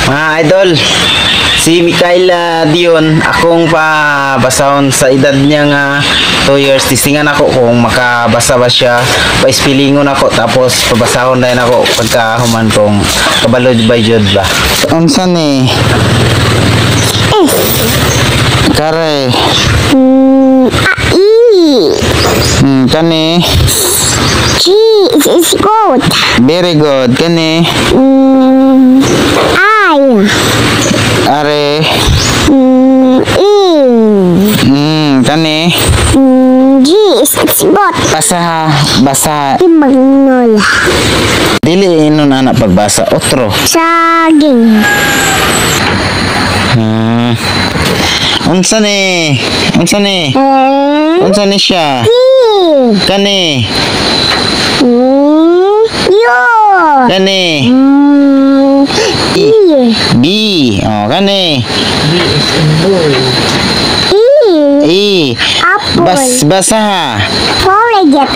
Mga idol, si Mikaela Dion, akong pabasahon sa edad niya nga 2 years. Tisingan ako kung makabasa ba siya. Paispilingon ako, tapos pabasahon na ako pagkahuman kung kabalo ba jud ba. Unsa ni? Kare. Kani. Cheese is good. Very good. Kani. I. Are. Kani. G is good. Basa. Magnolia. Dili nun anak pagbasa. Otro. Saging. Unsa ni? Unsa ni siya? Kani. Yo. Kani. B. Oh, kani. E. Apple. Basa. Forget.